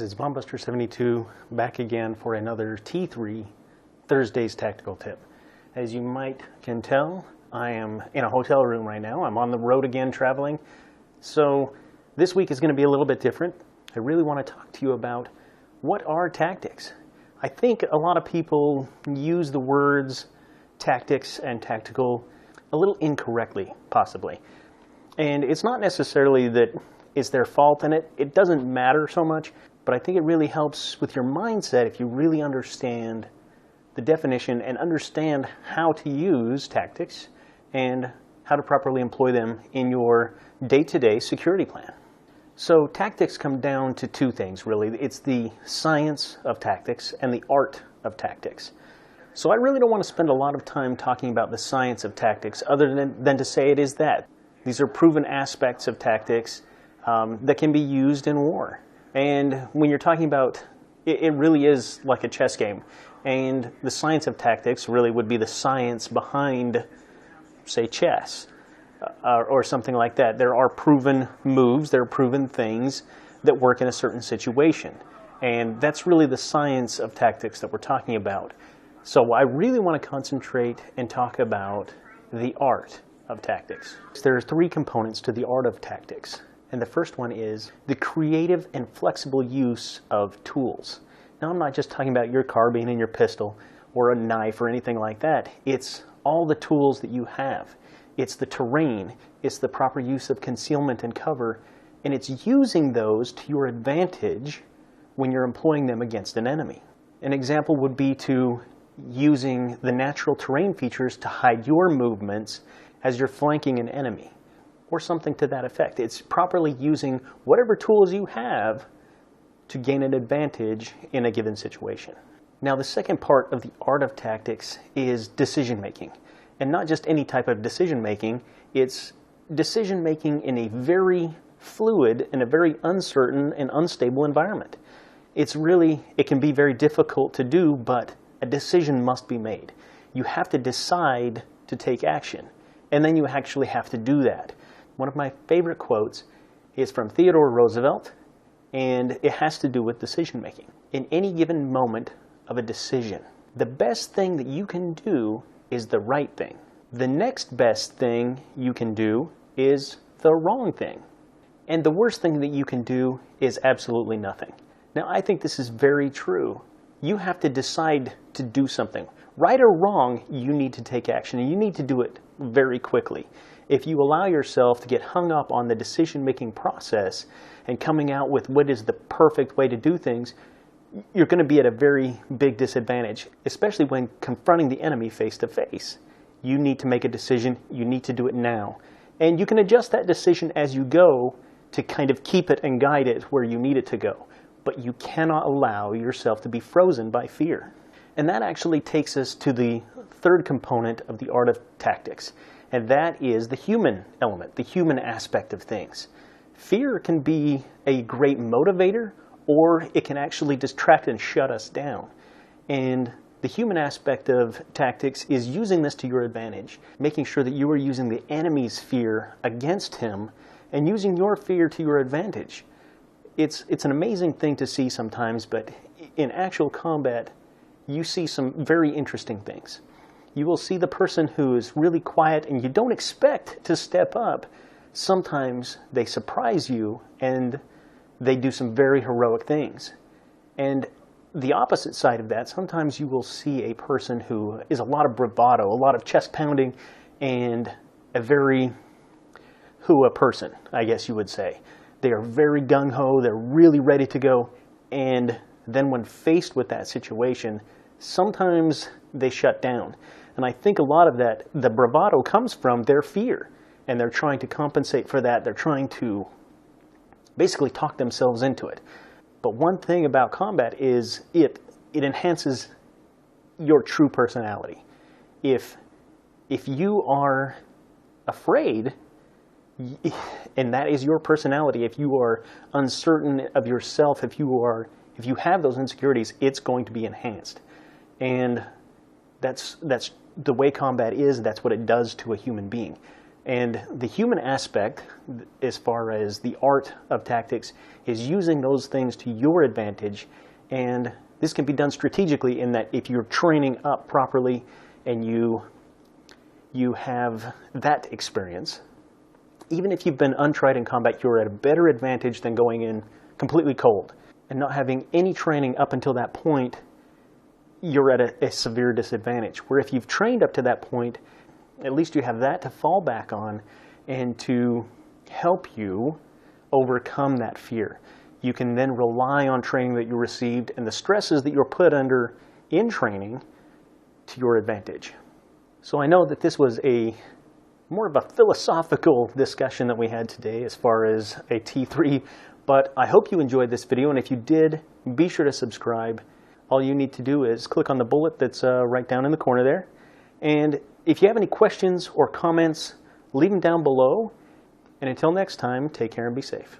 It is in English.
it's Bombbuster72 back again for another T3 Thursday's Tactical Tip. As you can tell, I am in a hotel room right now. I'm on the road again traveling. So this week is going to be a little bit different. I really want to talk to you about what are tactics. I think a lot of people use the words tactics and tactical a little incorrectly, possibly. And it's not necessarily that it's their fault in it. It doesn't matter so much, but I think it really helps with your mindset if you really understand the definition and understand how to use tactics and how to properly employ them in your day-to-day security plan. So tactics come down to two things, really. It's the science of tactics and the art of tactics. So I really don't want to spend a lot of time talking about the science of tactics other than to say it is that. These are proven aspects of tactics that can be used in war. And when you're talking about, it really is like a chess game. And the science of tactics really would be the science behind, say, chess or something like that. There are proven moves, there are proven things that work in a certain situation. And that's really the science of tactics that we're talking about. So I really want to concentrate and talk about the art of tactics. There are three components to the art of tactics. And the first one is the creative and flexible use of tools. Now, I'm not just talking about your carbine and your pistol or a knife or anything like that. It's all the tools that you have. It's the terrain. It's the proper use of concealment and cover. And it's using those to your advantage when you're employing them against an enemy. An example would be to using the natural terrain features to hide your movements as you're flanking an enemy, or something to that effect. It's properly using whatever tools you have to gain an advantage in a given situation. Now, the second part of the art of tactics is decision-making. And not just any type of decision-making, it's decision-making in a very fluid and a very uncertain and unstable environment. It can be very difficult to do, but a decision must be made. You have to decide to take action, and then you actually have to do that. One of my favorite quotes is from Theodore Roosevelt, and it has to do with decision-making. In any given moment of a decision, the best thing that you can do is the right thing. The next best thing you can do is the wrong thing. And the worst thing that you can do is absolutely nothing. Now, I think this is very true. You have to decide to do something. Right or wrong, you need to take action, and you need to do it very quickly. If you allow yourself to get hung up on the decision-making process and coming out with what is the perfect way to do things, you're going to be at a very big disadvantage, especially when confronting the enemy face to face. You need to make a decision. You need to do it now. And you can adjust that decision as you go to kind of keep it and guide it where you need it to go. But you cannot allow yourself to be frozen by fear. And that actually takes us to the third component of the art of tactics, and that is the human element, the human aspect of things. Fear can be a great motivator, or it can actually distract and shut us down. And the human aspect of tactics is using this to your advantage, making sure that you are using the enemy's fear against him and using your fear to your advantage. It's an amazing thing to see sometimes, but in actual combat, you see some very interesting things. You will see the person who is really quiet and you don't expect to step up. Sometimes they surprise you and they do some very heroic things. And the opposite side of that, sometimes you will see a person who is a lot of bravado, a lot of chest pounding, and a very hua person, I guess you would say. They are very gung-ho, they're really ready to go, and then when faced with that situation, sometimes they shut down. And I think a lot of that, the bravado comes from their fear, and they're trying to compensate for that. They're trying to basically talk themselves into it. But one thing about combat is it enhances your true personality. If you are afraid, and that is your personality, if you are uncertain of yourself, if you have those insecurities, it's going to be enhanced. And that's the way combat is. That's what it does to a human being. And the human aspect, as far as the art of tactics, is using those things to your advantage. And this can be done strategically in that if you're training up properly and you have that experience, even if you've been untried in combat, you're at a better advantage than going in completely cold. And not having any training up until that point, you're at a severe disadvantage. Where if you've trained up to that point, at least you have that to fall back on and to help you overcome that fear. You can then rely on training that you received and the stresses that you're put under in training to your advantage. So I know that this was more of a philosophical discussion that we had today as far as a T3, but I hope you enjoyed this video, and if you did, be sure to subscribe. All you need to do is click on the bullet that's right down in the corner there. And if you have any questions or comments, leave them down below. And until next time, take care and be safe.